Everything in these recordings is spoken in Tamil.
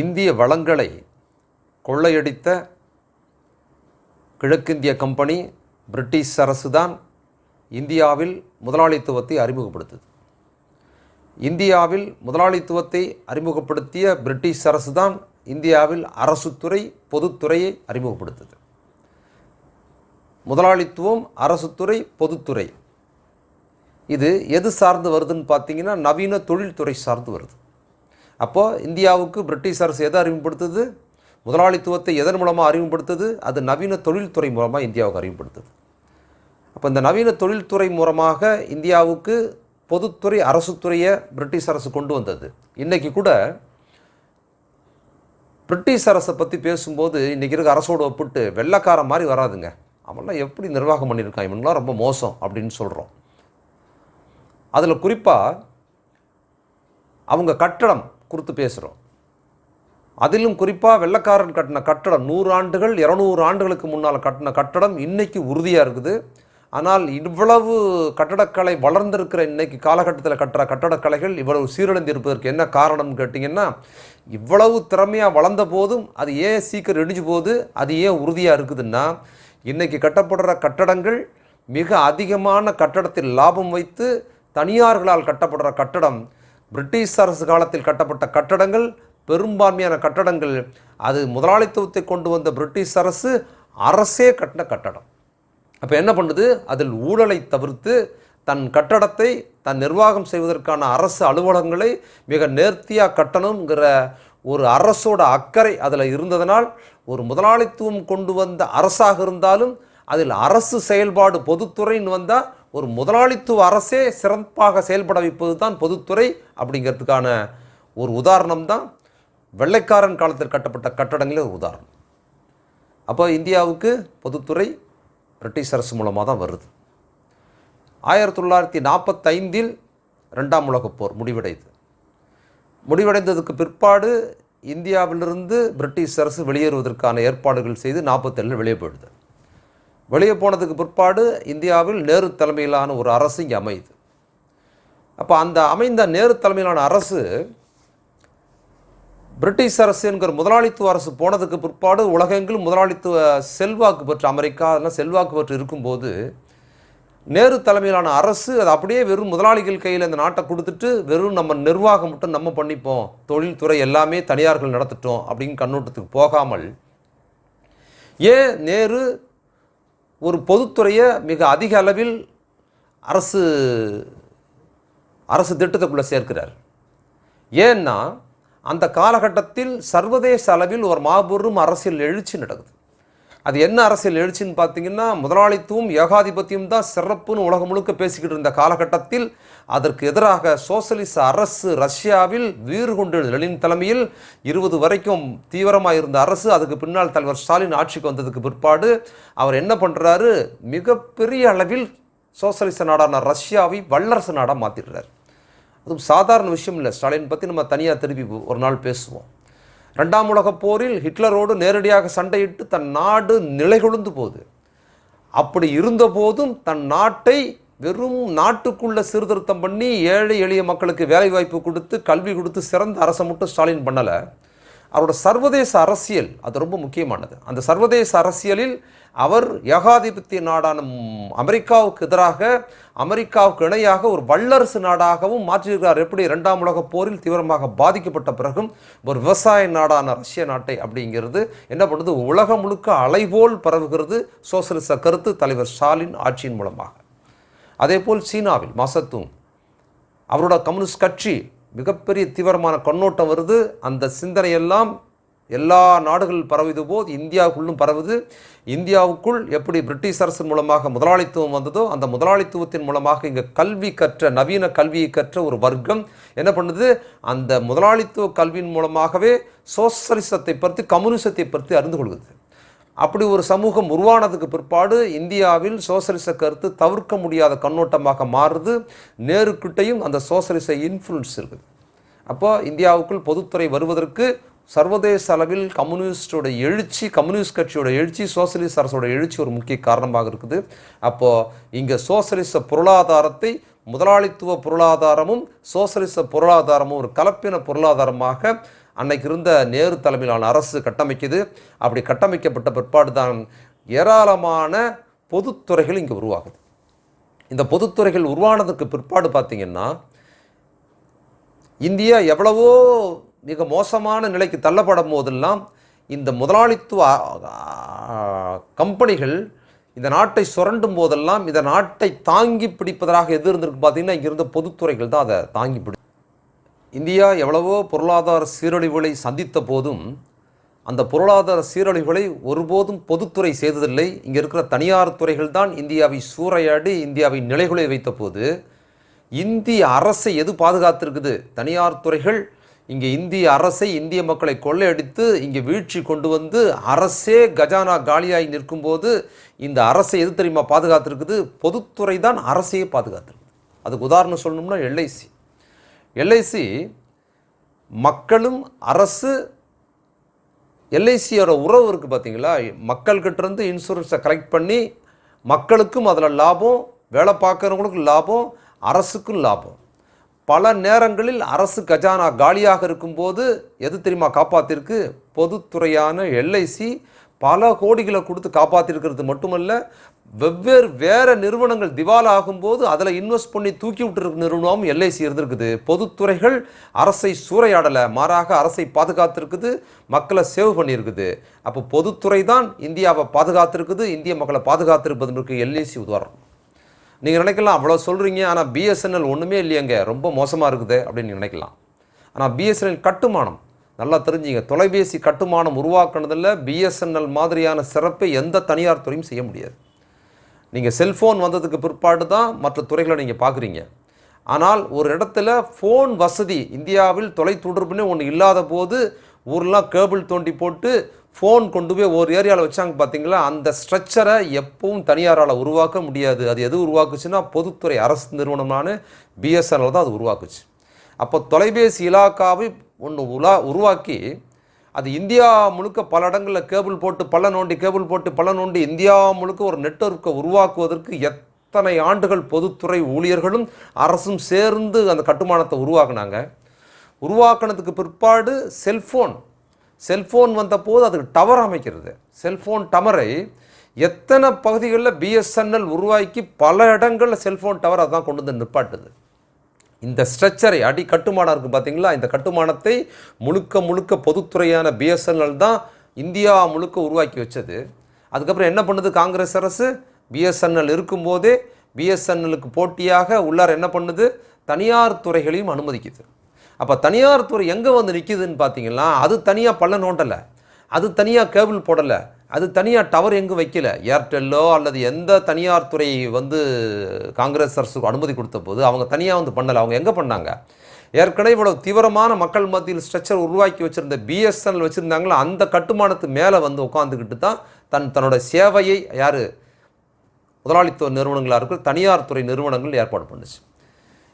இந்திய வளங்களை கொள்ளையடித்த கிழக்கிந்திய கம்பெனி பிரிட்டிஷ் அரசு தான் இந்தியாவில் முதலாளித்துவத்தை அறிமுகப்படுத்துது. இந்தியாவில் முதலாளித்துவத்தை அறிமுகப்படுத்திய பிரிட்டிஷ் அரசு தான் இந்தியாவில் அரசுத்துறை பொதுத்துறையை அறிமுகப்படுத்துது. முதலாளித்துவம், அரசுத்துறை, பொதுத்துறை இது எது சார்ந்து வருதுன்னு பார்த்தீங்கன்னா நவீன தொழில்துறை சார்ந்து வருது. அப்போது இந்தியாவுக்கு பிரிட்டிஷ் அரசு எதை அறிமுகப்படுத்துது? முதலாளித்துவத்தை எதன் மூலமாக அறிமுகப்படுத்துது? அது நவீன தொழில்துறை மூலமாக இந்தியாவுக்கு அறிமுகப்படுத்துது. அப்போ இந்த நவீன தொழில்துறை மூலமாக இந்தியாவுக்கு பொதுத்துறை, அரசுத்துறையை பிரிட்டிஷ் அரசு கொண்டு வந்தது. இன்றைக்கி கூட பிரிட்டிஷ் அரசை பற்றி பேசும்போது இன்றைக்கி இருக்க அரசோடு ஒப்பிட்டு வெள்ளைக்காரன் மாதிரி வராதுங்க, அவன்லாம் எப்படி நிர்வாகம் பண்ணியிருக்கான், இவங்களாம் ரொம்ப மோசம் அப்படின்னு சொல்கிறோம். அதில் குறிப்பாக அவங்க கட்டடம் குறித்து பேசுகிறோம். அதிலும் குறிப்பாக வெள்ளைக்காரன் கட்டின கட்டடம் 100 ஆண்டுகள் 200 ஆண்டுகளுக்கு முன்னால் கட்டின கட்டடம் இன்றைக்கி உறுதியாக இருக்குது. ஆனால் இவ்வளவு கட்டடக்கலை வளர்ந்திருக்கிற இன்றைக்கி காலகட்டத்தில் கட்டுற கட்டடக்கலைகள் இவ்வளவு சீரழிந்து இருப்பதற்கு என்ன காரணம்னு கேட்டிங்கன்னா, இவ்வளவு திறமையாக வளர்ந்த போதும் அது ஏன் சீக்கிரம் இடிஞ்சு போகுது, அது ஏன் உறுதியாக இருக்குதுன்னா, இன்றைக்கி கட்டப்படுற கட்டடங்கள் மிக அதிகமான கட்டடத்தில் லாபம் வைத்து தனியார்களால் கட்டப்படுற கட்டடம், பிரிட்டிஷ் அரசு காலத்தில் கட்டப்பட்ட கட்டடங்கள், பெரும்பான்மையான கட்டடங்கள் அது முதலாளித்துவத்தை கொண்டு வந்த பிரிட்டிஷ் அரசே கட்டின கட்டடம். அப்போ என்ன பண்ணுது? அதில் ஊழலை தவிர்த்து தன் கட்டடத்தை தன் நிர்வாகம் செய்வதற்கான அரசு அலுவலகங்களை மிக நேர்த்தியாக கட்டணுங்கிற ஒரு அரசோட அக்கறை அதில் இருந்ததனால், ஒரு முதலாளித்துவம் கொண்டு வந்த அரசாக இருந்தாலும் அதில் அரசு செயல்பாடு பொதுத்துறைன்னு வந்தால் ஒரு முதலாளித்துவ அரசே சிறப்பாக செயல்பட வைப்பது தான் பொதுத்துறை அப்படிங்கிறதுக்கான ஒரு உதாரணம் தான் வெள்ளைக்காரன் காலத்தில் கட்டப்பட்ட கட்டடங்களே ஒரு உதாரணம். அப்போ இந்தியாவுக்கு பொதுத்துறை பிரிட்டிஷ் அரசு மூலமாக தான் வருது. 1945 2ஆம் உலகப் போர் முடிவடைந்ததுக்கு பிற்பாடு இந்தியாவிலிருந்து பிரிட்டிஷ் அரசு வெளியேறுவதற்கான ஏற்பாடுகள் செய்து 47 வெளியே போயிடுது. வெளியே போனதுக்கு பிற்பாடு இந்தியாவில் நேரு தலைமையிலான ஒரு அரசு இங்கே அமையுது. அப்போ அந்த அமைந்த நேரு தலைமையிலான அரசு பிரிட்டிஷ் அரசு என்கிற முதலாளித்துவ அரசு போனதுக்கு பிற்பாடு உலகெங்கிலும் முதலாளித்துவ செல்வாக்கு பெற்று, அமெரிக்கா அதெல்லாம் செல்வாக்கு பெற்று இருக்கும்போது நேரு தலைமையிலான அரசு அது அப்படியே வெறும் முதலாளிகள் கையில் இந்த நாட்டை கொடுத்துட்டு வெறும் நம்ம நிர்வாகம் மட்டும் நம்ம பண்ணிப்போம், தொழில்துறை எல்லாமே தனியார்கள் நடத்திட்டோம் அப்படின்னு கண்ணோட்டத்துக்கு போகாமல், ஏன் நேரு ஒரு பொதுத்துறையை மிக அதிக அளவில் அரசு திட்டத்துக்குள்ளே சேர்க்கிறார்? ஏன்னா அந்த காலகட்டத்தில் சர்வதேச அளவில் ஒரு மாபெரும் அரசியல் எழுச்சி நடக்குது. அது என்ன அரசியல் எழுச்சின்னு பார்த்தீங்கன்னா, முதலாளித்துவம் ஏகாதிபத்தியம் தான் சிறப்புன்னு உலகம் முழுக்க பேசிக்கிட்டு இருந்த காலகட்டத்தில் அதற்கு எதிராக சோசலிச அரசு ரஷ்யாவில் வீறு கொண்டு லெனின் தலைமையில் 20 வரைக்கும் தீவிரமாக இருந்த அரசு, அதுக்கு பின்னால் தலைவர் ஸ்டாலின் ஆட்சிக்கு வந்ததுக்கு பிற்பாடு அவர் என்ன பண்ணுறாரு, மிகப்பெரிய அளவில் சோசலிச நாடான ரஷ்யாவை வல்லரசு நாடாக மாற்றிடுறார். அதுவும் சாதாரண விஷயம் இல்லை. ஸ்டாலின் பற்றி நம்ம தனியாக திருப்பி ஒரு நாள் பேசுவோம். 2ஆம் உலகப் போரில் ஹிட்லரோடு நேரடியாக சண்டையிட்டு தன் நாடு நிலைகொழுந்து போகுது. அப்படி இருந்தபோதும் தன் நாட்டை வெறும் நாட்டுக்குள்ளே சீர்திருத்தம் பண்ணி ஏழை எளிய மக்களுக்கு வேலைவாய்ப்பு கொடுத்து கல்வி கொடுத்து சிறந்த அரசை மட்டும் ஸ்டாலின் பண்ணலை. அவரோட சர்வதேச அரசியல் அது ரொம்ப முக்கியமானது. அந்த சர்வதேச அரசியலில் அவர் ஏகாதிபத்திய நாடான அமெரிக்காவுக்கு எதிராக, அமெரிக்காவுக்கு இணையாக ஒரு வல்லரசு நாடாகவும் மாற்றியிருக்கிறார். எப்படி 2ஆம் உலகப் போரில் தீவிரமாக பாதிக்கப்பட்ட பிறகும் ஒரு விவசாய நாடான ரஷ்ய நாட்டை அப்படிங்கிறது என்ன பண்ணுது, உலகம் முழுக்க அலைபோல் பரவுகிறது சோசலிச கருத்து தலைவர் ஸ்டாலின் ஆட்சியின் மூலமாக. அதே போல் சீனாவில் மாசத்துங் அவரோட கம்யூனிஸ்ட் கட்சி மிகப்பெரிய தீவிரமான கண்ணோட்டம் வருது. அந்த சிந்தனையெல்லாம் எல்லா நாடுகளில் பரவுது போது இந்தியாவுக்குள்ளும் பரவுது. இந்தியாவுக்குள் எப்படி பிரிட்டிஷ் அரசு மூலமாக முதலாளித்துவம் வந்ததோ அந்த முதலாளித்துவத்தின் மூலமாக இங்கே கல்வி கற்ற, நவீன கல்வியை கற்ற ஒரு வர்க்கம் என்ன பண்ணுது, அந்த முதலாளித்துவ கல்வியின் மூலமாகவே சோசலிசத்தை பற்றி, கம்யூனிசத்தை பற்றி அறிந்து கொள்கிறது. அப்படி ஒரு சமூகம் உருவானதுக்கு பிற்பாடு இந்தியாவில் சோசலிச கருத்து தவிர்க்க முடியாத கண்ணோட்டமாக மாறுது. நேருக்கிட்டையும் அந்த சோசலிச இன்ஃப்ளூயன்ஸ் இருக்குது. அப்போ இந்தியாவுக்குள் பொதுத்துறை வருவதற்கு சர்வதேச அளவில் கம்யூனிஸ்டோட எழுச்சி, கம்யூனிஸ்ட் கட்சியோட எழுச்சி, சோசலிச அரசோட எழுச்சி ஒரு முக்கிய காரணமாக இருக்குது. அப்போது இங்கே சோசலிச பொருளாதாரத்தை முதலாளித்துவ பொருளாதாரமும் சோசலிச பொருளாதாரமும் ஒரு கலப்பின பொருளாதாரமாக அன்னைக்கு இருந்த நேரு தலைமையிலான அரசு கட்டமைக்குது. அப்படி கட்டமைக்கப்பட்ட பிற்பாடு தான் ஏராளமான பொதுத்துறைகள் இங்கே உருவாகுது. இந்த பொதுத்துறைகள் உருவானதுக்கு பிற்பாடு பார்த்திங்கன்னா இந்தியா எவ்வளவோ மிக மோசமான நிலைக்கு தள்ளப்படும் போதெல்லாம் இந்த முதலாளித்துவ கம்பெனிகள் இந்த நாட்டை சுரண்டும் போதெல்லாம் இந்த நாட்டை தாங்கி பிடிப்பதாக எது இருந்திருக்கு பார்த்தீங்கன்னா இங்கே இருந்த பொதுத்துறைகள் தான் அதை தாங்கி பிடி. இந்தியா எவ்வளவோ பொருளாதார சீரழிவுகளை சந்தித்த போதும் அந்த பொருளாதார சீரழிவுகளை ஒருபோதும் பொதுத்துறை செய்ததில்லை. இங்கே இருக்கிற தனியார் துறைகள் தான் இந்தியாவை சூறையாடி இந்தியாவை நிலைகுலை வைத்த போது இந்திய அரசை எது பாதுகாத்திருக்குது? தனியார் துறைகள் இங்கே இந்திய அரசை, இந்திய மக்களை கொள்ளையடித்து இங்கே வீழ்ச்சி கொண்டு வந்து அரசே கஜானா காலியாகி நிற்கும்போது இந்த அரசை எது தெரியுமா பாதுகாத்திருக்குது? பொதுத்துறை தான் அரசையே பாதுகாத்திருக்குது. அதுக்கு உதாரணம் சொல்லணும்னா எல்ஐசி மக்களும் அரசு எல்ஐசியோட உறவு இருக்குது பார்த்தீங்களா? மக்கள்கிட்டேருந்து இன்சூரன்ஸை கலெக்ட் பண்ணி மக்களுக்கும் அதில் லாபம், வேலை பார்க்குறவங்களுக்கும் லாபம், அரசுக்கும் லாபம். பல நேரங்களில் அரசு கஜானா காலியாக இருக்கும்போது எது தெரியுமா காப்பாற்றிருக்கு? பொதுத்துறையான எல்ஐசி பல கோடிகளை கொடுத்து காப்பாற்றிருக்கிறது மட்டுமல்ல, வேறு நிறுவனங்கள் திவால் ஆகும்போது அதில் இன்வெஸ்ட் பண்ணி தூக்கி விட்டுருக்க நிறுவனமும் எல்ஐசி இருந்திருக்குது. பொதுத்துறைகள் அரசை சூறையாடலை, மாறாக அரசை பாதுகாத்திருக்குது, மக்களை சேவ் பண்ணியிருக்குது. அப்போ பொதுத்துறை தான் இந்தியாவை பாதுகாத்திருக்குது, இந்திய மக்களை பாதுகாத்திருப்பதற்கு எல்ஐசி உதாரணம். நீங்கள் நினைக்கலாம் அவ்வளோ சொல்கிறீங்க, ஆனால் பிஎஸ்என்எல் ஒன்றுமே இல்லையங்க, ரொம்ப மோசமாக இருக்குது அப்படின்னு நினைக்கலாம். ஆனால் பிஎஸ்என்எல் கட்டுமானம் நல்லா தெரிஞ்சுங்க. தொலைபேசி கட்டுமானம் உருவாக்குனதில் பிஎஸ்என்எல் மாதிரியான சிறப்பை எந்த தனியார் துறையும் செய்ய முடியாது. நீங்கள் செல்ஃபோன் வந்ததுக்கு பிற்பாடு தான் மற்ற துறைகளை நீங்கள் பார்க்குறீங்க. ஆனால் ஒரு இடத்துல ஃபோன் வசதி இந்தியாவில் தொலைத்தொடர்புன்னு ஒன்று இல்லாத போது ஊரெலாம் கேபிள் தோண்டி போட்டு ஃபோன் கொண்டு போய் ஒரு ஏரியாவில் வச்சாங்க பார்த்தீங்களா? அந்த ஸ்ட்ரக்சரை எப்பவும் தனியாரால் உருவாக்க முடியாது. அது எது உருவாக்குச்சுன்னா பொதுத்துறை அரசு நிறுவனமான பிஎஸ்என்எல் தான் அது உருவாக்குச்சு. அப்போ தொலைபேசி இலாக்காவை ஒன்று உருவாக்கி அது இந்தியா முழுக்க பல இடங்களில் கேபிள் போட்டு பல நோண்டி இந்தியா முழுக்க ஒரு நெட்வொர்க்கை உருவாக்குவதற்கு எத்தனை ஆண்டுகள் பொதுத்துறை ஊழியர்களும் அரசும் சேர்ந்து அந்த கட்டுமானத்தை உருவாக்குனதுக்கு பிற்பாடு செல்ஃபோன் வந்த போது அதுக்கு டவர் அமைக்கிறது. செல்ஃபோன் டவரை எத்தனை பகுதிகளில் பிஎஸ்என்எல் உருவாக்கி பல இடங்களில் செல்ஃபோன் டவர் அதான் கொண்டு வந்து நிப்பாட்டுது. இந்த ஸ்ட்ரக்சரை கட்டுமானம் இருக்குது பார்த்தீங்களா? இந்த கட்டுமானத்தை முழுக்க பொதுத்துறையான பிஎஸ்என்எல் தான் இந்தியா முழுக்க உருவாக்கி வச்சது. அதுக்கப்புறம் என்ன பண்ணுது காங்கிரஸ் அரசு? பிஎஸ்என்எல் இருக்கும்போதே பிஎஸ்என்எலுக்கு போட்டியாக உள்ளார என்ன பண்ணுது? தனியார் துறைகளையும் அனுமதிக்குது. அப்போ தனியார் துறை எங்கே வந்து நிற்கிதுன்னு பார்த்தீங்கன்னா, அது தனியாக பல்ல நோண்டலை, அது தனியாக கேபிள் போடலை, அது தனியாக டவர் எங்கும் வைக்கல. ஏர்டெல்லோ அல்லது எந்த தனியார் துறை வந்து காங்கிரஸ் அரசுக்கு அனுமதி கொடுத்த போது அவங்க தனியாக வந்து பண்ணலை. அவங்க எங்கே பண்ணாங்க? ஏற்கனவே இவ்வளோ தீவிரமான மக்கள் மத்தியில் ஸ்ட்ரக்சர் உருவாக்கி வச்சுருந்த பிஎஸ்என்எல் வச்சுருந்தாங்களோ அந்த கட்டுமானத்து மேலே வந்து உட்காந்துக்கிட்டு தான் தன்னோட சேவையை முதலாளித்துவ நிறுவனங்களாக இருக்கிற தனியார் துறை நிறுவனங்கள் ஏற்பாடு பண்ணுச்சு.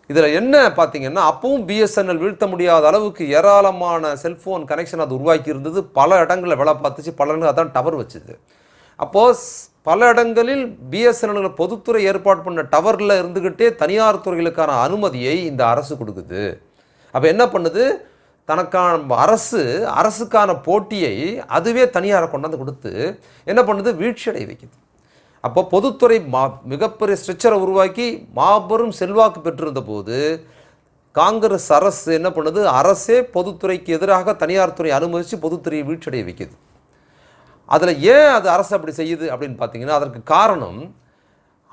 இதில் என்ன பார்த்தீங்கன்னா, அப்பவும் பிஎஸ்என்எல் வீழ்த்த முடியாத அளவுக்கு ஏராளமான செல்ஃபோன் கனெக்ஷன் அது உருவாக்கி இருந்தது. பல இடங்களில் வேலை பார்த்துச்சு, பல இடங்கள் அதான் டவர் வச்சுது. அப்போது பல இடங்களில் பிஎஸ்என்எல் பொதுத்துறை ஏற்பாடு பண்ண டவரில் இருந்துக்கிட்டே தனியார் துறைகளுக்கான அனுமதியை இந்த அரசு கொடுக்குது. அப்போ என்ன பண்ணுது? தனக்கான அரசுக்கான போட்டியை அதுவே தனியாரை கொண்டாந்து கொடுத்து என்ன பண்ணுது? வீழ்ச்சியடை வைக்குது. அப்போ பொதுத்துறை மிகப்பெரிய ஸ்ட்ரக்சரை உருவாக்கி மாபெரும் செல்வாக்கு பெற்றிருந்த போது காங்கிரஸ் அரசு என்ன பண்ணுது? அரசே பொதுத்துறைக்கு எதிராக தனியார் துறை அனுமதித்து பொதுத்துறையை வீழ்ச்சியடைய வைக்குது. அதில் ஏன் அது அரசு அப்படி செய்யுது அப்படின்னு பார்த்தீங்கன்னா, அதற்கு காரணம்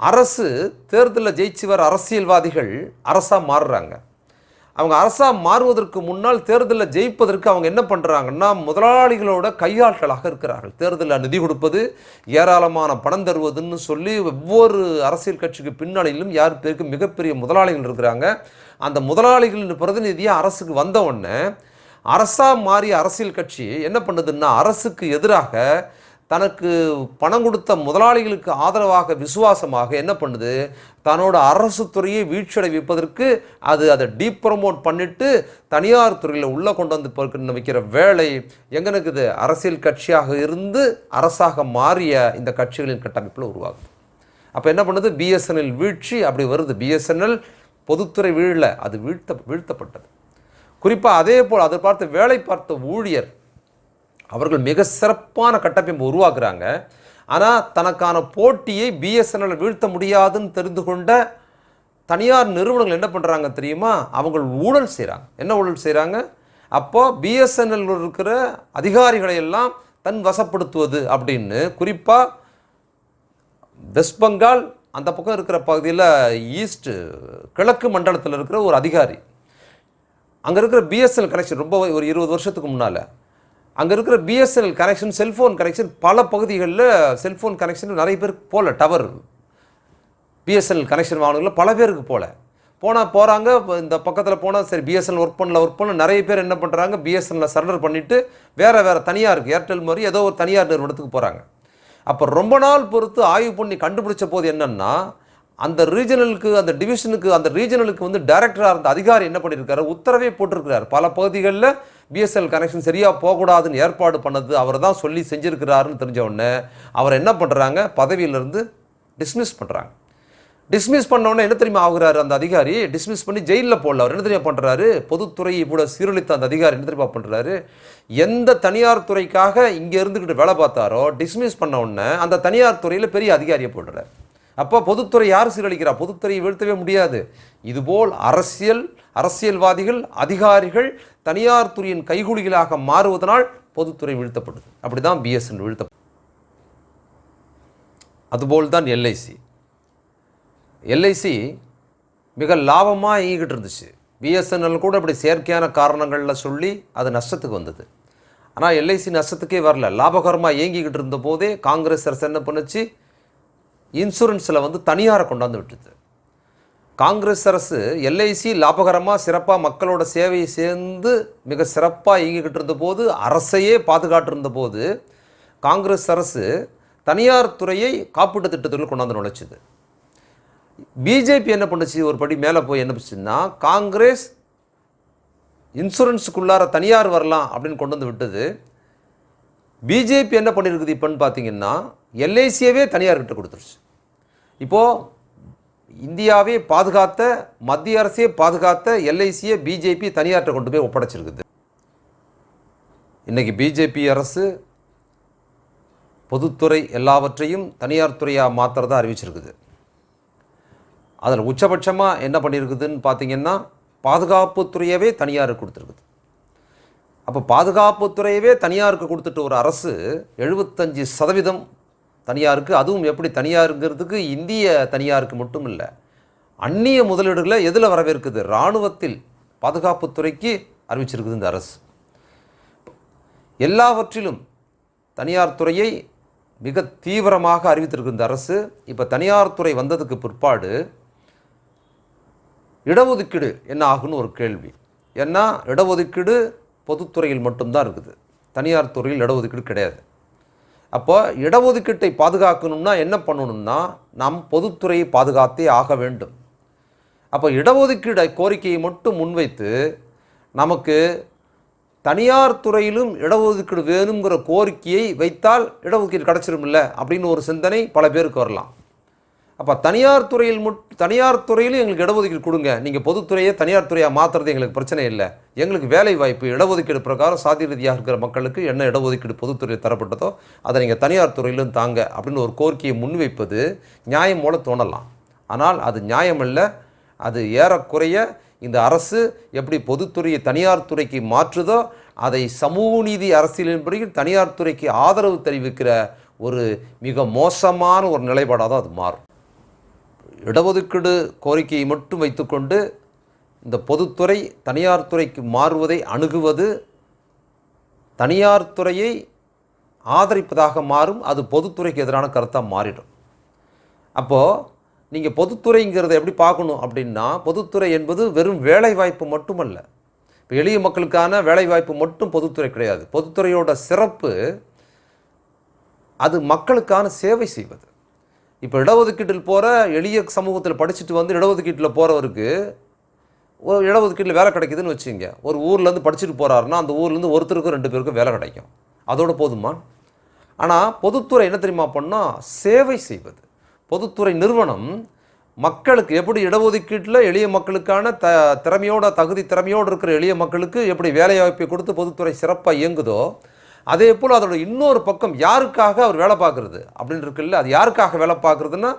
அரசு தேர்தலில் ஜெயிச்சு வர அரசியல்வாதிகள் அரசாக மாறுறாங்க. அவங்க அரசாக மாறுவதற்கு முன்னால் தேர்தலில் ஜெயிப்பதற்கு அவங்க என்ன பண்ணுறாங்கன்னா, முதலாளிகளோட கையாட்களாக இருக்கிறார்கள். தேர்தலில் நிதி கொடுப்பது, ஏராளமான பணம் தருவதுன்னு சொல்லி ஒவ்வொரு அரசியல் கட்சிக்கு பின்னாளிலும் யார் பேருக்கு மிகப்பெரிய முதலாளிகள் இருக்கிறாங்க. அந்த முதலாளிகளின் பிரதிநிதியாக அரசுக்கு வந்த உடனே அரசாக மாறிய அரசியல் கட்சி என்ன பண்ணுதுன்னா, அரசுக்கு எதிராக தனக்கு பணம் கொடுத்த முதலாளிகளுக்கு ஆதரவாக விசுவாசமாக என்ன பண்ணுது? தன்னோட அரசு துறையை வீழ்ச்சியடை வைப்பதற்கு அதை டீப்ரமோட் பண்ணிட்டு தனியார் துறையில் உள்ளே கொண்டு வந்து வைக்கிற வேலை எங்கே இருக்குது? அரசியல் கட்சியாக இருந்து அரசாக மாறிய இந்த கட்சிகளின் கட்டமைப்பில் உருவாகுது. அப்போ என்ன பண்ணுது? பிஎஸ்என்எல் வீழ்ச்சி அப்படி வருது. பிஎஸ்என்எல் பொதுத்துறை வீழல, அது வீழ்த்தப்பட்டது. குறிப்பாக அதே போல் அதை பார்த்து வேலை பார்த்த ஊழியர் அவர்கள் மிக சிறப்பான கட்டமைப்பு உருவாக்குறாங்க. ஆனால் தனக்கான போட்டியை பிஎஸ்என்எல் வீழ்த்த முடியாதுன்னு தெரிந்து கொண்ட தனியார் நிறுவனங்கள் என்ன பண்ணுறாங்க தெரியுமா? அவங்க ஊழல் செய்கிறாங்க. என்ன ஊழல் செய்கிறாங்க? அப்போது பிஎஸ்என்எல் இருக்கிற அதிகாரிகளை எல்லாம் தன் வசப்படுத்துவது அப்படின்னு, குறிப்பாக வெஸ்ட் பெங்கால் அந்த பக்கம் இருக்கிற பகுதியில் ஈஸ்ட் கிழக்கு மண்டலத்தில் இருக்கிற ஒரு அதிகாரி, அங்கே இருக்கிற பிஎஸ்என்எல் கனெக்ஷன் ரொம்ப ஒரு 20 வருஷத்துக்கு முன்னால் அங்கே இருக்கிற பிஎஸ்என்எல் கனெக்ஷன், செல்ஃபோன் கனெக்ஷன் பல பகுதிகளில் செல்ஃபோன் கனெக்ஷன் நிறைய பேருக்கு போகல. டவர் பிஎஸ்என்எல் கனெக்ஷன் வாங்கினவங்கள பல பேருக்கு போகிறாங்க. இந்த பக்கத்தில் போனால் சரி பிஎஸ்என்எல் ஒர்க் பண்ணல நிறைய பேர் என்ன பண்ணுறாங்க, பிஎஸ்என்எல் சரண்டர் பண்ணிவிட்டு வேறு தனியாருக்கு ஏர்டெல் மாதிரி ஏதோ ஒரு தனியார் நிறுவனத்துக்கு போகிறாங்க. அப்போ ரொம்ப நாள் பொறுத்து ஆய்வு பண்ணி கண்டுபிடிச்ச போது என்னென்னா, அந்த ரீஜனலுக்கு அந்த டிவிஷனுக்கு அந்த ரீஜனலுக்கு வந்து டைரக்டராக இருந்த அதிகாரி என்ன பண்ணியிருக்காரு, உத்தரவே போட்டிருக்கிறார். பல பகுதிகளில் பிஎஸ்என்எல் கனெக்ஷன் சரியாக போகக்கூடாதுன்னு ஏற்பாடு பண்ணது அவர் தான் சொல்லி செஞ்சுருக்கிறாருன்னு தெரிஞ்ச உடனே அவர் என்ன பண்ணுறாங்க, பதவியிலேருந்து டிஸ்மிஸ் பண்ணுறாங்க. டிஸ்மிஸ் பண்ணோன்னே என்ன தெரியுமா ஆகுறாரு அந்த அதிகாரி, டிஸ்மிஸ் பண்ணி ஜெயிலில் போடல. அவர் என்ன தெரியுமா பண்ணுறாரு, பொதுத்துறையை கூட சீரழித்த அந்த அதிகாரி என்ன தெரியுமா பண்ணுறாரு, எந்த தனியார் துறைக்காக இங்கே இருந்துக்கிட்டு வேலை பார்த்தாரோ டிஸ்மிஸ் பண்ண உடனே அந்த தனியார் துறையில் பெரிய அதிகாரியை போடுறாரு. அப்போ பொதுத்துறை யார் சீரழிக்கிறா? பொதுத்துறையை வீழ்த்தவே முடியாது. இதுபோல் அரசியல்வாதிகள், அதிகாரிகள் தனியார் துறையின் கைகூலிகளாக மாறுவதனால் பொதுத்துறை வீழ்த்தப்படுது. அப்படி தான் பிஎஸ்என்எல் வீழ்த்தப்படுது. அதுபோல் தான் எல்ஐசி மிக லாபமாக இயங்கிக்கிட்டு இருந்துச்சு. பிஎஸ்என்எல் கூட இப்படி செயற்கையான காரணங்களில் சொல்லி அது நஷ்டத்துக்கு வந்தது. ஆனால் எல்ஐசி நஷ்டத்துக்கே வரல, லாபகரமாக இயங்கிக்கிட்டு இருந்த போதே காங்கிரஸ் அரசு என்ன பண்ணுச்சு, இன்சூரன்ஸில் வந்து தனியாரை கொண்டாந்து விட்டுது. காங்கிரஸ் அரசு எல்ஐசி லாபகரமாக சிறப்பாக மக்களோட சேவையை சேர்ந்து மிக சிறப்பாக இயங்கிக்கிட்டு இருந்த போது, அரசையே பாதுகாட்டிருந்த போது காங்கிரஸ் அரசு தனியார் துறையை காப்பீட்டு திட்டத்தில் கொண்டாந்து நுழைச்சிது. பிஜேபி என்ன பண்ணுச்சு, ஒரு படி மேலே போய் என்ன பண்ணுச்சுன்னா, காங்கிரஸ் இன்சூரன்ஸுக்குள்ளார தனியார் வரலாம் அப்படின்னு கொண்டு வந்து விட்டது. பிஜேபி என்ன பண்ணியிருக்குது இப்போன்னு பார்த்தீங்கன்னா, எல்ஐசியவே தனியார்கிட்ட கொடுத்துருச்சு. இப்போது இந்தியாவே பாதுகாத்த, மத்திய அரசே பாதுகாத்த எல்ஐசியை பிஜேபி தனியார்கிட்ட கொண்டு போய் ஒப்படைச்சிருக்குது. இன்றைக்கி பிஜேபி அரசு பொதுத்துறை எல்லாவற்றையும் தனியார் துறையாக மாற்றுறதா அறிவிச்சிருக்குது. அதில் உச்சபட்சமாக என்ன பண்ணியிருக்குதுன்னு பார்த்தீங்கன்னா, பாதுகாப்புத்துறையவே தனியாருக்கு கொடுத்துருக்குது. அப்போ பாதுகாப்புத்துறையவே தனியாருக்கு கொடுத்துட்டு ஒரு அரசு 75% தனியாருக்கு, அதுவும் எப்படி தனியாருங்கிறதுக்கு இந்திய தனியாருக்கு மட்டும் இல்லை, அந்நிய முதலீடுகளை எதில் வரவேற்குது, இராணுவத்தில் பாதுகாப்புத்துறைக்கு அறிவிச்சிருக்குது இந்த அரசு. எல்லாவற்றிலும் தனியார் துறையை மிக தீவிரமாக அறிவித்திருக்கு இந்த அரசு. இப்போ தனியார் துறை வந்ததுக்கு பிற்பாடு இடஒதுக்கீடு என்ன ஆகுன்னு ஒரு கேள்வி. ஏன்னா இடஒதுக்கீடு பொதுத்துறையில் மட்டும்தான் இருக்குது, தனியார் துறையில் இடஒதுக்கீடு கிடையாது. அப்போ இடஒதுக்கீட்டை பாதுகாக்கணும்னா என்ன பண்ணணும்னா, நாம் பொதுத்துறையை பாதுகாத்தே ஆக வேண்டும். அப்போ இடஒதுக்கீடு கோரிக்கையை மட்டும் முன்வைத்து நமக்கு தனியார் துறையிலும் இடஒதுக்கீடு வேணுங்கிற கோரிக்கையை வைத்தால் இடஒதுக்கீடு கிடச்சிருமில்ல அப்படின்னு ஒரு சிந்தனை பல பேருக்கு வரலாம். அப்போ தனியார் துறையிலும் எங்களுக்கு இடஒதுக்கீடு கொடுங்க, நீங்கள் பொதுத்துறையை தனியார் துறையாக மாற்றுறது எங்களுக்கு பிரச்சனை இல்லை, எங்களுக்கு வேலை வாய்ப்பு இடஒதுக்கீடு பிரகாரம் சாதி ரீதியாக இருக்கிற மக்களுக்கு என்ன இடஒதுக்கீடு பொதுத்துறையில் தரப்பட்டதோ அதை நீங்கள் தனியார் துறையிலும் தாங்க அப்படின்னு ஒரு கோரிக்கையை முன்வைப்பது நியாயம் போல தோணலாம். ஆனால் அது நியாயமல்ல. அது ஏறக்குறைய இந்த அரசு எப்படி பொதுத்துறையை தனியார் துறைக்கு மாற்றுதோ அதை சமூக நீதி அரசியலின்படி தனியார் துறைக்கு ஆதரவு தெரிவிக்கிற ஒரு மிக மோசமான ஒரு நிலைப்பாடாக தான் அது மாறும். இடஒதுக்கீடு கோரிக்கையை மட்டும் வைத்துக்கொண்டு இந்த பொதுத்துறை தனியார் துறைக்கு மாறுவதை அணுகுவது தனியார் துறையை ஆதரிப்பதாக மாறும். அது பொதுத்துறைக்கு எதிரான கருத்தாக மாறிடும். அப்போது நீங்கள் பொதுத்துறைங்கிறத எப்படி பார்க்கணும் அப்படின்னா, பொதுத்துறை என்பது வெறும் வேலைவாய்ப்பு மட்டுமல்ல. இப்போ எளிய மக்களுக்கான வேலைவாய்ப்பு மட்டும் பொதுத்துறை கிடையாது. பொதுத்துறையோட சிறப்பு அது மக்களுக்கான சேவை செய்வது. இப்போ இடஒதுக்கீட்டில் போகிற எளிய சமூகத்தில் படிச்சுட்டு வந்து இடஒதுக்கீட்டில் போகிறவருக்கு ஒரு இடஒதுக்கீட்டில் வேலை கிடைக்குதுன்னு வச்சுங்க. ஒரு ஊர்லேருந்து படிச்சுட்டு போகிறாருன்னா அந்த ஊர்லேருந்து ஒருத்தருக்கும் 2 பேருக்கும் வேலை கிடைக்கும், அதோடு போதுமா? ஆனால் பொதுத்துறை என்ன தெரியுமா பண்ணால் சேவை செய்வது. பொதுத்துறை நிறுவனம் மக்களுக்கு எப்படி இடஒதுக்கீட்டில் எளிய மக்களுக்கான திறமையோடு இருக்கிற எளிய மக்களுக்கு எப்படி வேலைவாய்ப்பை கொடுத்து பொதுத்துறை சிறப்பாக இயங்குதோ, அதே போல் அதோட இன்னொரு பக்கம் யாருக்காக அவர் வேலை பார்க்குறது அப்படின்னு இருக்குல்ல, அது யாருக்காக வேலை பார்க்குறதுன்னா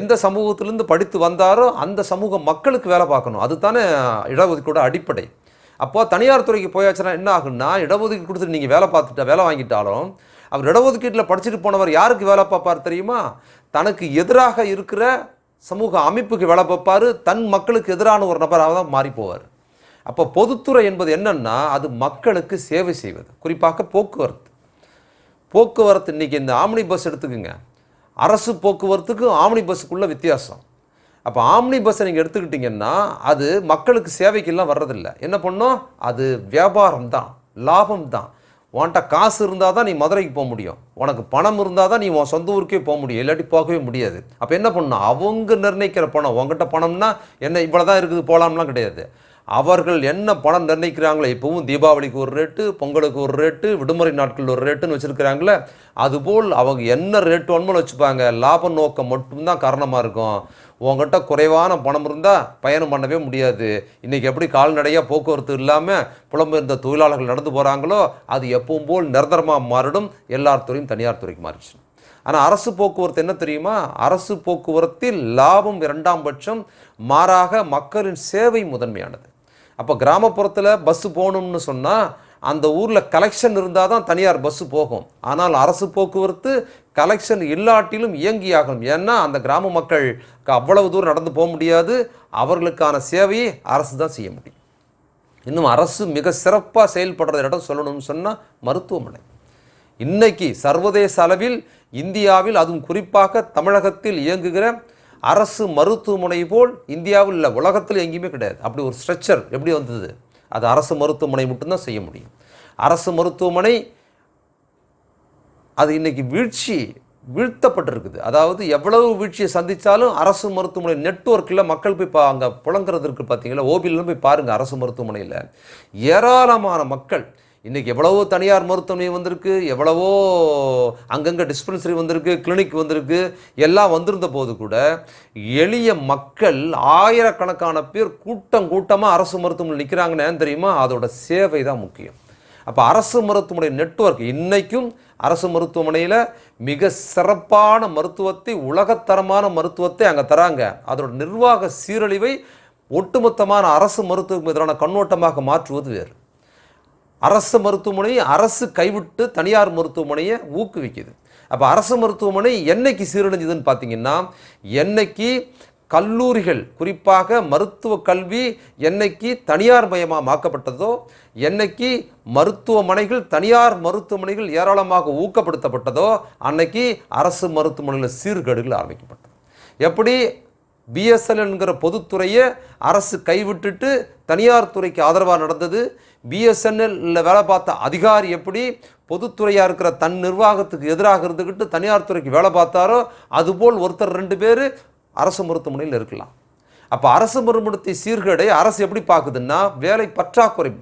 எந்த சமூகத்திலேருந்து படித்து வந்தாரோ அந்த சமூக மக்களுக்கு வேலை பார்க்கணும். அதுதானே இடஒதுக்கீடோட அடிப்படை. அப்போ தனியார் துறைக்கு போயாச்சுன்னா என்ன ஆகுன்னா, இடஒதுக்கீடு கொடுத்துட்டு நீங்கள் வேலை வாங்கிட்டாலும் அவர் இடஒதுக்கீட்டில் படிச்சுட்டு போனவர் யாருக்கு வேலை பார்ப்பார் தெரியுமா? தனக்கு எதிராக இருக்கிற சமூக அமைப்புக்கு வேலை பார்ப்பார், தன் மக்களுக்கு எதிரான ஒரு நபராக தான் மாறி போவார். அப்போ பொதுத்துறை என்பது என்னன்னா, அது மக்களுக்கு சேவை செய்வது. குறிப்பாக போக்குவரத்து இன்றைக்கி இந்த ஆம்னி பஸ் எடுத்துக்குங்க. அரசு போக்குவரத்துக்கும் ஆம்னி பஸ்ஸுக்குள்ள வித்தியாசம். அப்போ ஆம்னி பஸ்ஸை நீங்கள் எடுத்துக்கிட்டிங்கன்னா அது மக்களுக்கு சேவைக்கெல்லாம் வர்றதில்லை. என்ன பண்ணோம்? அது வியாபாரம் தான், லாபம் தான். உன்கிட்ட காசு இருந்தால் தான் நீ மதுரைக்கு போக முடியும், உனக்கு பணம் இருந்தால் தான் நீ உன் சொந்த ஊருக்கே போக முடியும், இல்லாட்டி போகவே முடியாது. அப்போ என்ன பண்ணணும்? அவங்க நிர்ணயிக்கிற பணம். உங்ககிட்ட பணம்னா என்ன இவ்வளோ தான் இருக்குது போகலாம்லாம் கிடையாது. அவர்கள் என்ன பணம் நிர்ணயிக்கிறாங்களோ, இப்போவும் தீபாவளிக்கு ஒரு ரேட்டு, பொங்கலுக்கு ஒரு ரேட்டு, விடுமுறை நாட்கள் ஒரு ரேட்டுன்னு வச்சுருக்கிறாங்களே, அதுபோல் அவங்க என்ன ரேட்டு வேணுமோ வச்சுப்பாங்க. லாப நோக்கம் மட்டும்தான் காரணமாக இருக்கும். உங்கள்கிட்ட குறைவான பணம் இருந்தால் பயணம் பண்ணவே முடியாது. இன்றைக்கி எப்படி கால்நடையாக போக்குவரத்து இல்லாமல் புலம்பெயர்ந்த தொழிலாளர்கள் நடந்து போகிறாங்களோ, அது எப்பவும் போல் நிரந்தரமாக மாறிடும். எல்லார் துறையும் தனியார் துறைக்கு மாறிச்சு. ஆனால் அரசு போக்குவரத்து என்ன தெரியுமா? அரசு போக்குவரத்தில் லாபம் 2ஆம் பட்சம், மாறாக மக்களின் சேவை முதன்மையானது. அப்போ கிராமப்புறத்தில் பஸ்ஸு போகணும்னு சொன்னால் அந்த ஊரில் கலெக்ஷன் இருந்தால் தான் தனியார் பஸ்ஸு போகும். ஆனால் அரசு போக்குவரத்து கலெக்ஷன் இல்லாட்டிலும் இயங்கியாகணும். ஏன்னா அந்த கிராம மக்களுக்கு அவ்வளவு தூரம் நடந்து போக முடியாது. அவர்களுக்கான சேவையை அரசு தான் செய்ய முடியும். இன்னும் அரசு மிக சிறப்பாக செயல்படுற இடம் சொல்லணும்னு சொன்னால் மருத்துவமனை. இன்னைக்கு சர்வதேச அளவில் இந்தியாவில், அதுவும் குறிப்பாக தமிழகத்தில் இயங்குகிற அரசு மருத்துவமனை போல் இந்தியாவில் இல்லை, உலகத்தில் எங்கேயுமே கிடையாது. அப்படி ஒரு ஸ்ட்ரக்சர் எப்படி வந்தது? அது அரசு மருத்துவமனை மட்டும்தான் செய்ய முடியும். அரசு மருத்துவமனை அது இன்னைக்கு வீழ்த்தப்பட்டிருக்குது. அதாவது எவ்வளவு வீழ்ச்சியை சந்தித்தாலும் அரசு மருத்துவமனை நெட்வொர்க்கில் மக்கள் போய் அங்கே புழங்குறதுக்கு பார்த்தீங்களா, ஓபியில் போய் பாருங்கள். அரசு மருத்துவமனையில் ஏராளமான மக்கள். இன்றைக்கி எவ்வளவோ தனியார் மருத்துவமனை வந்திருக்கு, எவ்வளவோ அங்கங்கே டிஸ்பென்சரி வந்திருக்கு, கிளினிக் வந்திருக்கு. எல்லாம் வந்திருந்த போது கூட எளிய மக்கள் ஆயிரக்கணக்கான பேர் கூட்டமாக அரசு மருத்துவமனையில் நிற்கிறாங்கன்னு தெரியுமா? அதோட சேவை தான் முக்கியம். அப்போ அரசு மருத்துவமனை நெட்வொர்க் இன்றைக்கும் அரசு மருத்துவமனையில் மிக சிறப்பான மருத்துவத்தை, உலகத்தரமான மருத்துவத்தை அங்கே தராங்க. அதோட நிர்வாக சீரழிவை ஒட்டுமொத்தமான அரசு மருத்துவம் எதிரான கண்ணோட்டமாக மாற்றுவது வேறு. அரசு மருத்துவமனையை அரசு கைவிட்டு தனியார் மருத்துவமனையை ஊக்குவிக்குது. அப்போ அரசு மருத்துவமனை என்னைக்கு சீரழிஞ்சதுன்னு பார்த்தீங்கன்னா, என்னைக்கு கல்லூரிகள், குறிப்பாக மருத்துவ கல்வி என்னைக்கு தனியார் மயமாக மாக்கப்பட்டதோ, என்னைக்கு மருத்துவமனைகள், தனியார் மருத்துவமனைகள் ஏராளமாக ஊக்கப்படுத்தப்பட்டதோ, அன்னைக்கு அரசு மருத்துவமனையில் சீர்கேடுகள் ஆரம்பிக்கப்பட்டது. எப்படி பிஎஸ்என்எல்ங்கிற பொதுத்துறையை அரசு கைவிட்டுட்டு தனியார் துறைக்கு ஆதரவாக நடந்தது, பிஎஸ்என்எல்ல வேலை பார்த்த அதிகாரி எப்படி பொதுத்துறையாக இருக்கிற தன் நிர்வாகத்துக்கு எதிராக இருந்துக்கிட்டு தனியார் துறைக்கு வேலை பார்த்தாரோ, அதுபோல் ஒருத்தர் 2 பேர் அரசு மருத்துவமனையில் இருக்கலாம். அப்போ அரசு மருத்துவமனை சீர்கேடை அரசு எப்படி பார்க்குதுன்னா, வேலை பற்றாக்குறை,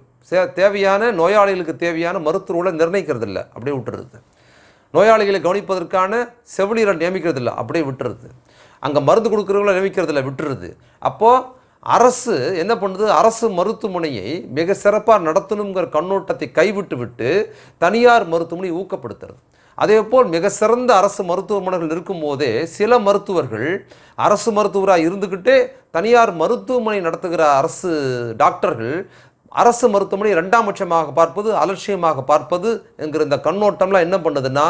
தேவையான நோயாளிகளுக்கு தேவையான மருத்துவர்களை நிர்ணயிக்கிறது இல்லை, அப்படியே விட்டுறது. நோயாளிகளை கவனிப்பதற்கான செவிலியரை நியமிக்கிறது இல்லை, அப்படியே விட்டுறது. அங்கே மருந்து கொடுக்குறவங்களை நியமிக்கிறதில்ல, விட்டுறது. அப்போது அரசு என்ன பண்ணுது? அரசு மருத்துவமனையை மிக சிறப்பாக நடத்தணுங்கிற கண்ணோட்டத்தை கைவிட்டு தனியார் மருத்துவமனை ஊக்கப்படுத்துறது. அதே போல் மிக சிறந்த அரசு மருத்துவமனைகள் இருக்கும் போதே சில மருத்துவர்கள் அரசு மருத்துவராக இருந்துக்கிட்டே தனியார் மருத்துவமனை நடத்துகிற அரசு டாக்டர்கள் அரசு மருத்துவமனை 2ஆம் பட்சமாக பார்ப்பது, அலட்சியமாக பார்ப்பது என்கிற இந்த கண்ணோட்டம்லாம் என்ன பண்ணுதுன்னா,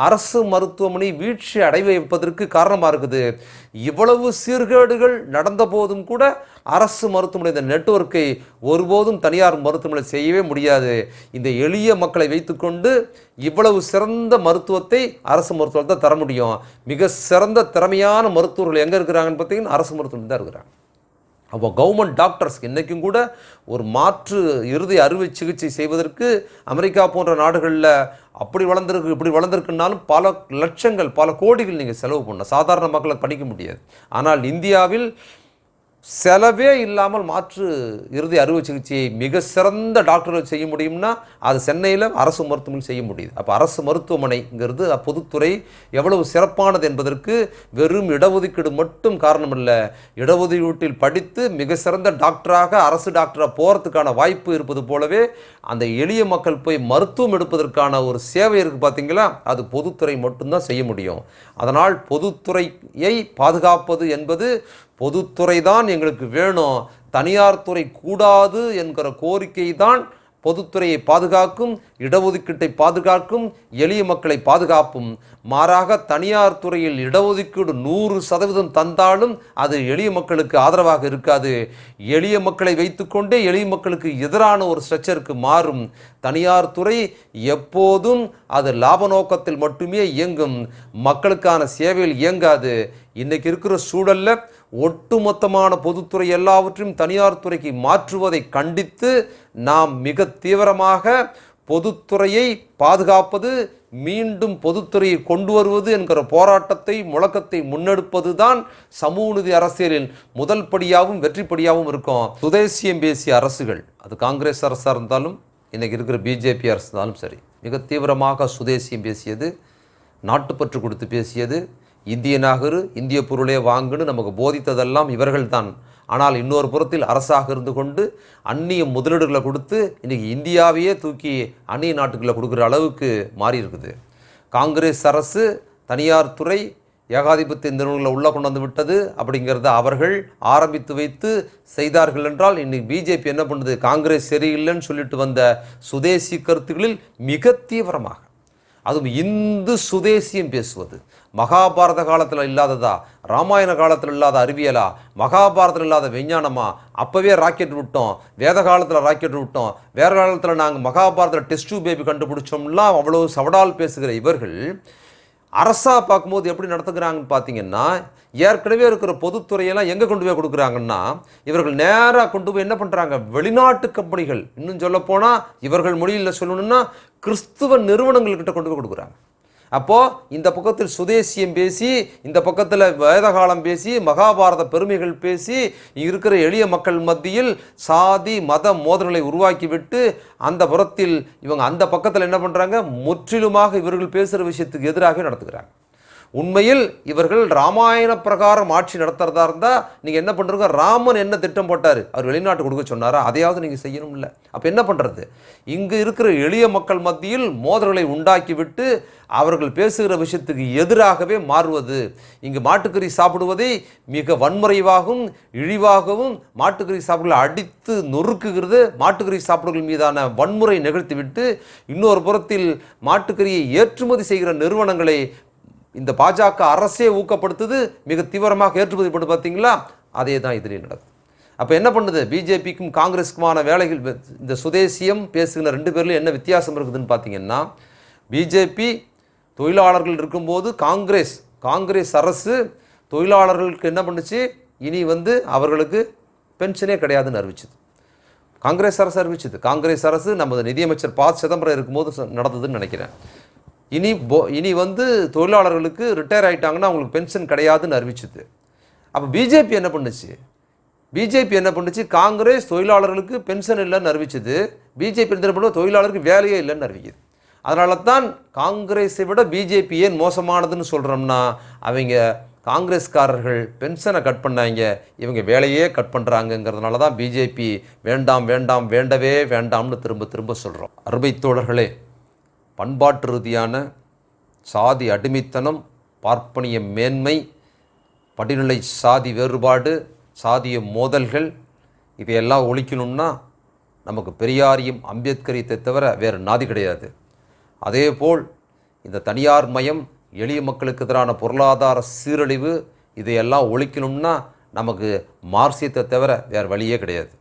அரசு மருத்துவமனை வீழ்ச்சி அடைய வைப்பதற்கு காரணமாக இருக்குது. இவ்வளவு சீர்கேடுகள் நடந்த போதும் கூட அரசு மருத்துவமனை இந்த நெட்வொர்க்கை ஒருபோதும் தனியார் மருத்துவமனை செய்யவே முடியாது. இந்த எளிய மக்களை வைத்துக்கொண்டு இவ்வளவு சிறந்த மருத்துவத்தை அரசு மருத்துவத்தை தர முடியும். மிக சிறந்த திறமையான மருத்துவர்கள் எங்கே இருக்கிறாங்கன்னு பார்த்தீங்கன்னா அரசு மருத்துவமனை தான் இருக்கிறாங்க. அப்போ கவர்மெண்ட் டாக்டர்ஸ்க்கு இன்றைக்கும் கூட ஒரு மாற்று இறுதி அறுவை சிகிச்சை செய்வதற்கு அமெரிக்கா போன்ற நாடுகளில் அப்படி வளர்ந்துருக்கு இப்படி வளர்ந்துருக்குனாலும் பல லட்சங்கள், பல கோடிகள் நீங்கள் செலவு பண்ண சாதாரண மக்களை படிக்க முடியாது. ஆனால் இந்தியாவில் செலவே இல்லாமல் மாற்று இறுதி அறுவை சிகிச்சையை மிக சிறந்த டாக்டர்கள் செய்ய முடியும்னா அது சென்னையில் அரசு மருத்துவமனையில் செய்ய முடியுது. அப்போ அரசு மருத்துவமனைங்கிறது பொதுத்துறை எவ்வளவு சிறப்பானது என்பதற்கு வெறும் இடஒதுக்கீடு மட்டும் காரணம் இல்லை. இடஒதுக்கீட்டில் படித்து மிக சிறந்த டாக்டராக அரசு டாக்டராக போகிறதுக்கான வாய்ப்பு இருப்பது போலவே அந்த எளிய மக்கள் போய் மருத்துவம் எடுப்பதற்கான ஒரு சேவை இருக்குது பார்த்தீங்களா, அது பொதுத்துறை மட்டும்தான் செய்ய முடியும். அதனால் பொதுத்துறையை பாதுகாப்பது என்பது பொதுத்துறை தான் எங்களுக்கு வேணும், தனியார் துறை கூடாது என்கிற கோரிக்கை தான் பொதுத்துறையை பாதுகாக்கும், இடஒதுக்கீட்டை பாதுகாக்கும், எளிய மக்களை பாதுகாப்பும். மாறாக தனியார் துறையில் இடஒதுக்கீடு 100% தந்தாலும் அது எளிய மக்களுக்கு ஆதரவாக இருக்காது. எளிய மக்களை வைத்துக்கொண்டே எளிய மக்களுக்கு எதிரான ஒரு ஸ்ட்ரக்சருக்கு மாறும். தனியார் துறை எப்போதும் அது லாப நோக்கத்தில் மட்டுமே இயங்கும், மக்களுக்கான சேவையில் இயங்காது. இன்னைக்கு இருக்கிற சூழல்ல ஒட்டுமொத்தமான பொதுத்துறை எல்லாவற்றையும் தனியார் துறைக்கு மாற்றுவதை கண்டித்து நாம் மிக தீவிரமாக பொதுத்துறையை பாதுகாப்பது, மீண்டும் பொதுத்துறையை கொண்டு வருவது என்கிற போராட்டத்தை முழக்கத்தை முன்னெடுப்பது தான் சமூக நீதி அரசியலில் முதல் படியாகவும் வெற்றிப்படியாகவும் இருக்கும். சுதேசியம் பேசிய அரசுகள், அது காங்கிரஸ் அரசாக இருந்தாலும் இன்றைக்கி இருக்கிற பிஜேபி அரசு இருந்தாலும் சரி, மிக தீவிரமாக சுதேசியம் பேசியது, நாட்டுப்பற்று கொடுத்து பேசியது, இந்திய நாகரு இந்திய பொருளே வாங்குன்னு நமக்கு போதித்ததெல்லாம் இவர்கள் தான். ஆனால் இன்னொரு புறத்தில் அரசாக இருந்து கொண்டு அந்நிய முதலீடுகளை கொடுத்து இன்றைக்கி இந்தியாவையே தூக்கி அந்நிய நாட்டுகளை கொடுக்குற அளவுக்கு மாறி இருக்குது. காங்கிரஸ் அரசு தனியார் துறை ஏகாதிபத்திய நிறுவனங்களை உள்ளே கொண்டு வந்து விட்டது அப்படிங்கிறத அவர்கள் ஆரம்பித்து வைத்து செய்தார்கள் என்றால், இன்னைக்கு பிஜேபி என்ன பண்ணுது, காங்கிரஸ் சரியில்லைன்னு சொல்லிட்டு வந்த சுதேசி கருத்துக்களில் மிக தீவிரமாக, அதுவும் இந்து சுதேசியம் பேசுவது, மகாபாரத காலத்தில் இல்லாததா, ராமாயண காலத்தில் இல்லாத அறிவியலா, மகாபாரதத்தில் இல்லாத விஞ்ஞானமா, அப்போவே ராக்கெட் விட்டோம், வேத காலத்தில் ராக்கெட் விட்டோம், வேற காலத்தில் நாங்கள் மகாபாரதத்தில் டெஸ்ட் டியூப் பேபி கண்டுபிடிச்சோம்லாம் அவ்வளோ சவடால் பேசுகிற இவர்கள் அரசாக பார்க்கும்போது எப்படி நடத்துக்கிறாங்கன்னு பார்த்தீங்கன்னா, ஏற்கனவே இருக்கிற பொதுத்துறையெல்லாம் எங்கே கொண்டு போய் கொடுக்குறாங்கன்னா, இவர்கள் நேராக கொண்டு போய் என்ன பண்ணுறாங்க, வெளிநாட்டு கம்பெனிகள், இன்னும் சொல்லப்போனால் இவர்கள் மொழியில் சொல்லணும்னா கிறிஸ்துவ நிறுவனங்கள்கிட்ட கொண்டு போய் கொடுக்குறாங்க. அப்போது இந்த பக்கத்தில் சுதேசியம் பேசி, இந்த பக்கத்தில் வேதகாலம் பேசி, மகாபாரத பெருமைகள் பேசி இருக்கிற எளிய மக்கள் மத்தியில் சாதி மத மோதல்களை உருவாக்கிவிட்டு, அந்த புறத்தில் இவங்க அந்த பக்கத்தில் என்ன பண்ணுறாங்க, முற்றிலுமாக இவர்கள் பேசுகிற விஷயத்துக்கு எதிராக நடத்துகிறாங்க. உண்மையில் இவர்கள் ராமாயண பிரகாரம் ஆட்சி நடத்துறதா இருந்தால் நீங்கள் என்ன பண்ணுறீங்க, ராமன் என்ன திட்டம் போட்டார், அவர் வெளிநாட்டு கொடுக்க சொன்னாரா, அதையாவது நீங்கள் செய்யணும் இல்லை. அப்போ என்ன பண்ணுறது, இங்கே இருக்கிற எளிய மக்கள் மத்தியில் மோதல்களை உண்டாக்கிவிட்டு அவர்கள் பேசுகிற விஷயத்துக்கு எதிராகவே மாறுவது. இங்கு மாட்டுக்கறி சாப்பிடுவதை மிக வன்முறைவாகவும் இழிவாகவும் மாட்டுக்கறி சாப்பிடுகளை அடித்து நொறுக்குகிறது, மாட்டுக்கறி சாப்பிடுகள் மீதான வன்முறை நிகழ்த்திவிட்டு, இன்னொரு புறத்தில் மாட்டுக்கறியை ஏற்றுமதி செய்கிற நிறுவனங்களை இந்த பாஜக அரசே ஊக்கப்படுத்துது, மிக தீவிரமாக ஏற்றுமதி பண்ணு. பார்த்தீங்களா, அதே தான் இதிலே நடக்குது. அப்போ என்ன பண்ணுது, பிஜேபிக்கும் காங்கிரஸுக்குமான வேலைகள், இந்த சுதேசியம் பேசுகிற ரெண்டு பேர்லையும் என்ன வித்தியாசம் இருக்குதுன்னு பார்த்தீங்கன்னா, பிஜேபி தொழிலாளர்கள் இருக்கும்போது காங்கிரஸ் அரசு தொழிலாளர்களுக்கு என்ன பண்ணுச்சு, இனி அவர்களுக்கு பென்ஷனே கிடையாதுன்னு அறிவிச்சது. காங்கிரஸ் அரசு அறிவிச்சது. காங்கிரஸ் அரசு நமது நிதியமைச்சர் ப. சிதம்பரம் இருக்கும்போது நடந்ததுன்னு நினைக்கிறேன். இனி தொழிலாளர்களுக்கு ரிட்டையர் ஆகிட்டாங்கன்னா அவங்களுக்கு பென்ஷன் கிடையாதுன்னு அறிவிச்சது. அப்போ பிஜேபி என்ன பண்ணுச்சு, காங்கிரஸ் தொழிலாளர்களுக்கு பென்ஷன் இல்லைன்னு அறிவிச்சது, பிஜேபி என்ன பண்ணுவோம், தொழிலாளருக்கு வேலையே இல்லைன்னு அறிவிக்குது. அதனால தான் காங்கிரஸை விட பிஜேபி ஏன் மோசமானதுன்னு சொல்கிறோம்னா, அவங்க காங்கிரஸ்காரர்கள் பென்ஷனை கட் பண்ணாங்க, இவங்க வேலையே கட் பண்ணுறாங்கங்கிறதுனால தான் பிஜேபி வேண்டாம் வேண்டாம் வேண்டவே வேண்டாம்னு திரும்ப திரும்ப சொல்கிறோம். அருமை தோழர்களே, பண்பாட்டு ரீதியான சாதி அடிமைத்தனம், பார்ப்பனிய மேன்மை, படிநிலை சாதி வேறுபாடு, சாதிய மோதல்கள், இதையெல்லாம் ஒழிக்கணும்னா நமக்கு பெரியாரையும் அம்பேத்கரை தவிர வேறு நாதி கிடையாது. அதேபோல் இந்த தனியார் மயம், எளிய மக்களுக்கு எதிரான பொருளாதார சீரழிவு, இதையெல்லாம் ஒழிக்கணும்னா நமக்கு மார்க்சியத்தை தவிர வேறு வழியே கிடையாது.